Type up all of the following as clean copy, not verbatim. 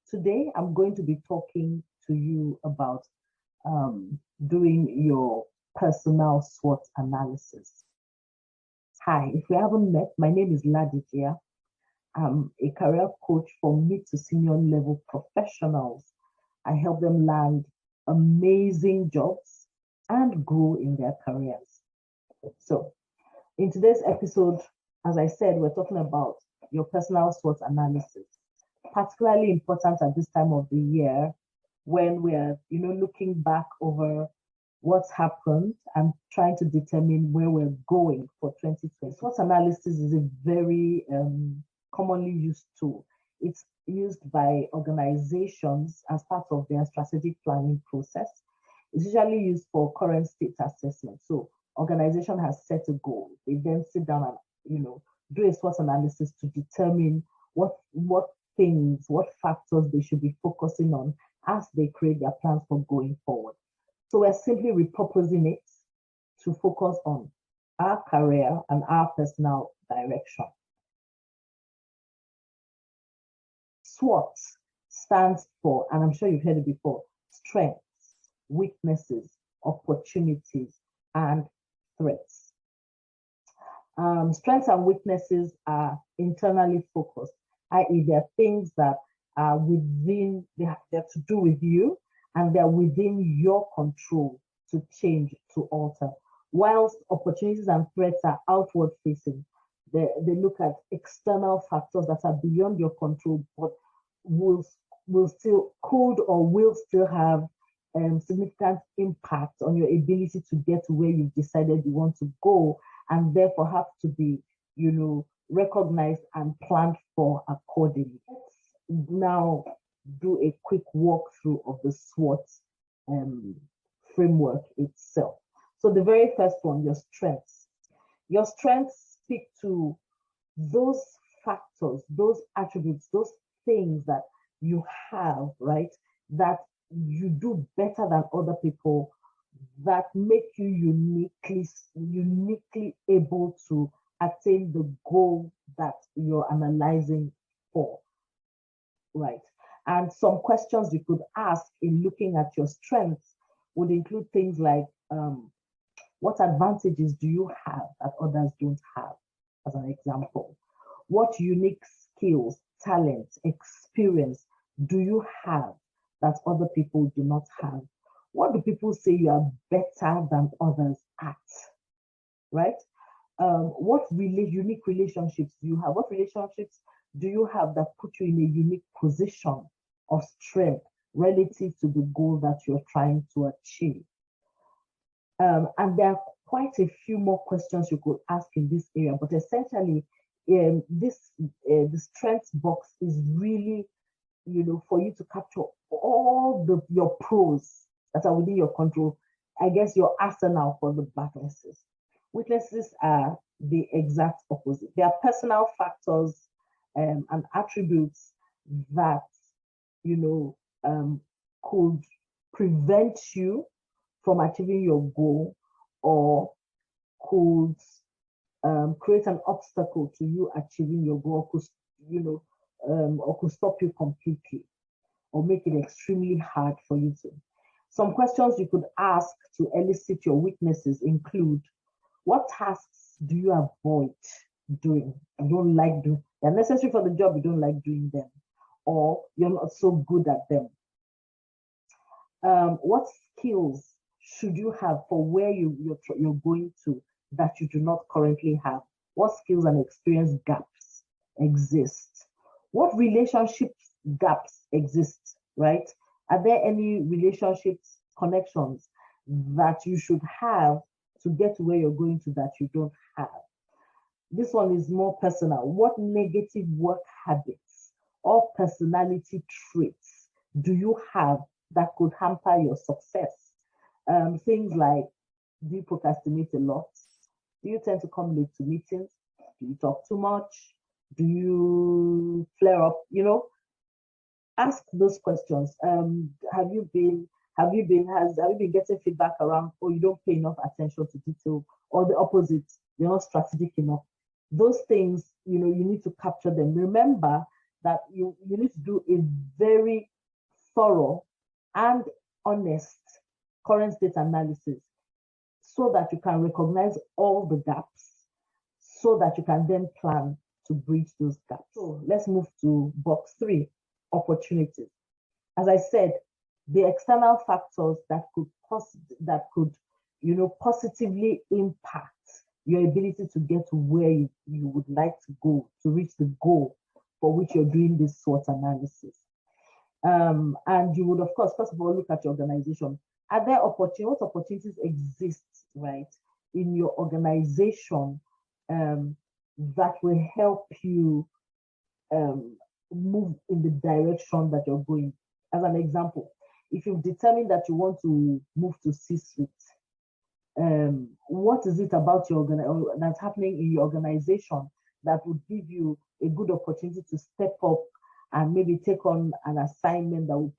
Today, I'm going to be talking to you about doing your personal SWOT analysis. Hi, if we haven't met, my name is Ladijia. I'm a career coach for mid to senior level professionals. I help them land amazing jobs and grow in their careers. So, in today's episode, as I said, we're talking about your personal SWOT analysis. Particularly important at this time of the year when we're, looking back over what's happened and trying to determine where we're going for 2020. SWOT analysis is a very commonly used tool. It's used by organizations as part of their strategic planning process. It's usually used for current state assessment. So organization has set a goal. They then sit down and, do a SWOT analysis to determine what factors they should be focusing on as they create their plans for going forward. So we're simply repurposing it to focus on our career and our personal direction. SWOT stands for, and I'm sure you've heard it before, strengths, weaknesses, opportunities, and threats. Strengths and weaknesses are internally focused, i.e. they're things that are within, they're to do with you, and they're within your control to change, to alter. Whilst opportunities and threats are outward facing, they look at external factors that are beyond your control, but will still have significant impact on your ability to get to where you've decided you want to go, and therefore have to be, recognized and planned for accordingly. Let's now do a quick walkthrough of the SWOT framework itself. So the very first one, your strengths. Your strengths speak to those factors, those attributes, those things that you have, right, that you do better than other people, that make you uniquely able to attain the goal that you're analyzing for, right? And some questions you could ask in looking at your strengths would include things like, what advantages do you have that others don't have, as an example? What unique skills, talents, experience do you have that other people do not have? What do people say you are better than others at, right? What unique relationships do you have? What relationships do you have that put you in a unique position of strength relative to the goal that you're trying to achieve? And there are quite a few more questions you could ask in this area, but essentially, the strengths box is really, for you to capture all your pros that are within your control. I guess your arsenal for the weaknesses. Weaknesses are the exact opposite. They are personal factors and attributes that could prevent you from achieving your goal, or could create an obstacle to you achieving your goal, or could stop you completely, or make it extremely hard for you to. Some questions you could ask to elicit your weaknesses include, what tasks do you avoid doing? You don't like doing. They're necessary for the job, you don't like doing them, or you're not so good at them. What skills should you have for where you're going to that you do not currently have? What skills and experience gaps exist? What relationship gaps exist, right? Are there any relationships, connections that you should have to get to where you're going to that you don't have? This one is more personal. What negative work habits or personality traits do you have that could hamper your success? Things like, do you procrastinate a lot? Do you tend to come late to meetings? Do you talk too much? Do you flare up? Ask those questions. Have you been getting feedback around, oh, you don't pay enough attention to detail, or the opposite, you're not strategic enough? Those things, you need to capture them. Remember that you need to do a very thorough and honest current state analysis so that you can recognize all the gaps, so that you can then plan to bridge those gaps. So let's move to box 3, opportunities. As I said, the external factors that could positively impact your ability to get to where you would like to go, to reach the goal for which you're doing this SWOT analysis. And you would, of course, first of all, look at your organization. Are there opportunities? What opportunities exist, right, in your organization that will help you move in the direction that you're going? As an example, if you've determined that you want to move to C-suite, what is it about your that's happening in your organization that would give you a good opportunity to step up and maybe take on an assignment that will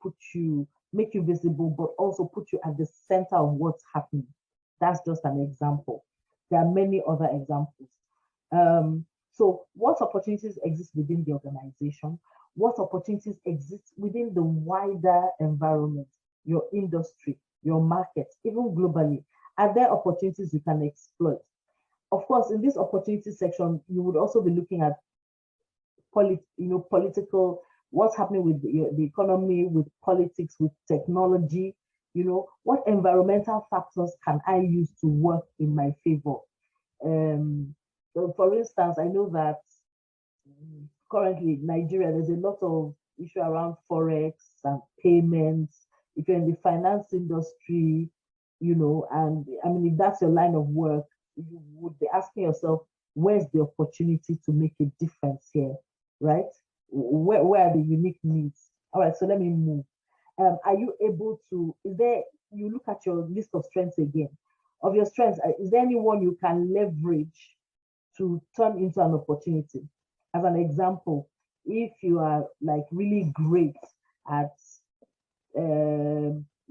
make you visible, but also put you at the center of what's happening? That's just an example. There are many other examples. So what opportunities exist within the organization? What opportunities exist within the wider environment, your industry, your market, even globally? Are there opportunities you can exploit? Of course, in this opportunity section, you would also be looking at political, what's happening with the economy, with politics, with technology. What environmental factors can I use to work in my favor? So for instance, I know that currently in Nigeria, there's a lot of issue around forex and payments. If you're in the finance industry, and I mean, if that's your line of work, you would be asking yourself, where's the opportunity to make a difference here, right? Where are the unique needs? All right, so let me move. Are you able to, you look at your list of strengths again. Of your strengths, is there anyone you can leverage to turn into an opportunity? As an example, if you are like really great at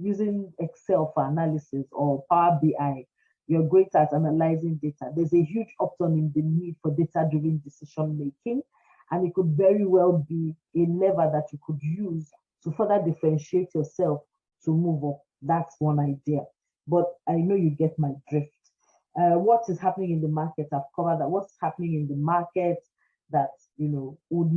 using Excel for analysis or Power BI, you're great at analyzing data, there's a huge upturn in the need for data-driven decision making, and it could very well be a lever that you could use to further differentiate yourself to move up. That's one idea, but I know you get my drift. What is happening in the market? I've covered that. What's happening in the market that would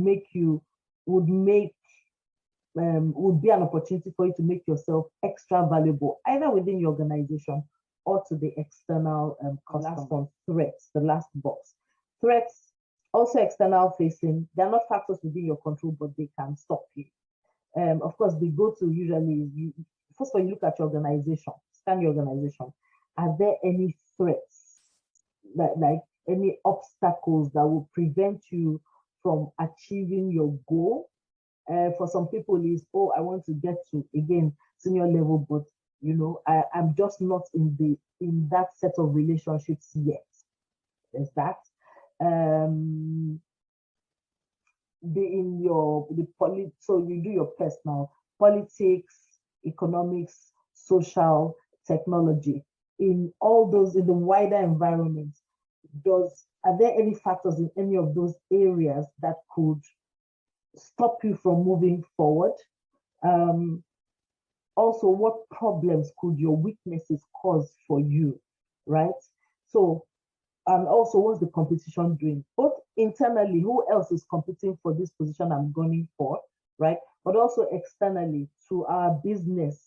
be an opportunity for you to make yourself extra valuable, either within your organization or to the external customer. Threats, the last box. Threats, also external facing. They're not factors within your control, but they can stop you. Of course, the go-to usually, first of all, you look at your organization, scan your organization. Are there any threats, like any obstacles that will prevent you from achieving your goal? For some people is, I want to get to, again, senior level, but I'm just not in that set of relationships yet. There's that. So you do your personal, politics, economics, social, technology. In all those, in the wider environment, are there any factors in any of those areas that could stop you from moving forward? Also, what problems could your weaknesses cause for you, right? So, and also, what's the competition doing? Both internally, who else is competing for this position I'm going for, right? But also externally to our business,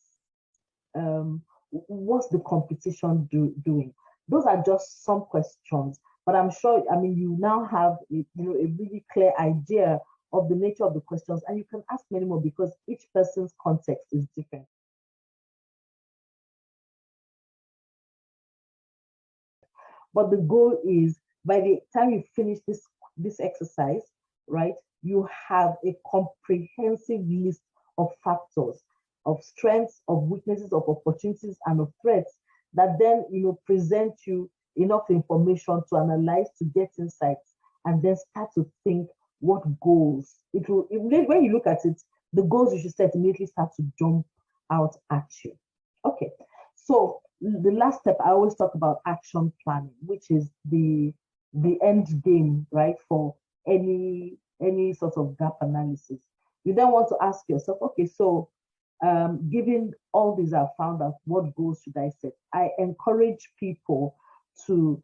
what's the competition doing? Those are just some questions, but I'm sure, you now have a really clear idea of the nature of the questions, and you can ask many more because each person's context is different. But the goal is, by the time you finish this exercise, right, you have a comprehensive list of factors, of strengths, of weaknesses, of opportunities, and of threats that then present you enough information to analyze, to get insights, and then start to think what goals. When you look at it, the goals you should set immediately start to jump out at you. Okay, so the last step, I always talk about action planning, which is the end game, right, for any any sort of gap analysis. You then want to ask yourself, okay, so given all these I've found out, what goals should I set? I encourage people to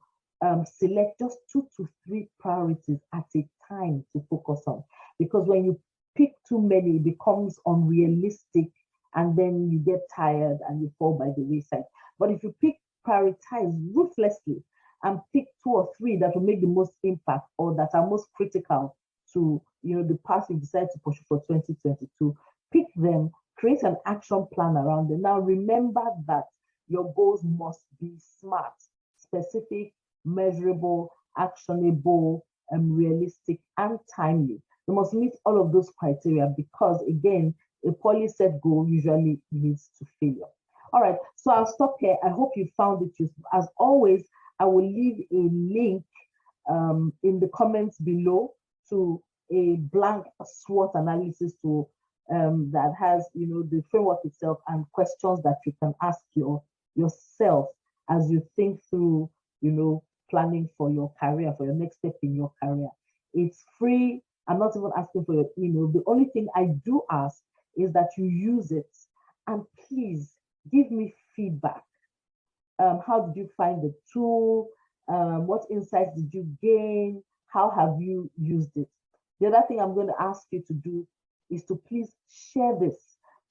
select just 2 to 3 priorities at a time to focus on. Because when you pick too many, it becomes unrealistic and then you get tired and you fall by the wayside. But if you prioritize ruthlessly and pick 2 or 3 that will make the most impact or that are most critical to the path you decide to pursue for 2022, pick them, create an action plan around them. Now remember that your goals must be SMART, specific, measurable, actionable, realistic, and timely. They must meet all of those criteria because, again, a poorly set goal usually leads to failure. All right, so I'll stop here. I hope you found it useful. As always, I will leave a link in the comments below to a blank SWOT analysis tool that has, the framework itself and questions that you can ask yourself as you think through, planning for your career, for your next step in your career. It's free. I'm not even asking for your email. The only thing I do ask is that you use it, and please give me feedback. How did you find the tool? What insights did you gain? How have you used it? The other thing I'm going to ask you to do is to please share this.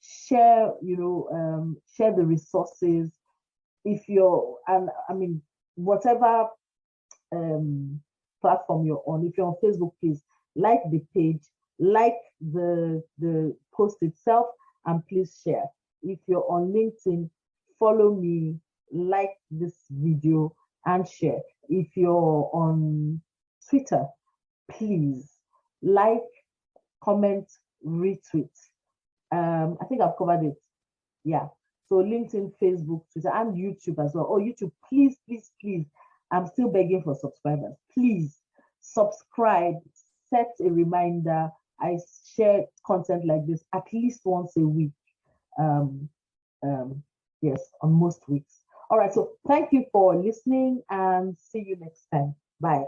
Share, share the resources. If you're, and I mean, whatever platform you're on, if you're on Facebook, please like the page, like the post itself, and please share. If you're on LinkedIn, follow me, like this video, and share. If you're on Twitter, please like, comment, retweet. I think I've covered it. Yeah. So LinkedIn, Facebook, Twitter, and YouTube as well. Oh, YouTube, please, please, please. I'm still begging for subscribers. Please subscribe, set a reminder. I share content like this at least once a week. Yes, on most weeks. All right, so thank you for listening and see you next time. Bye.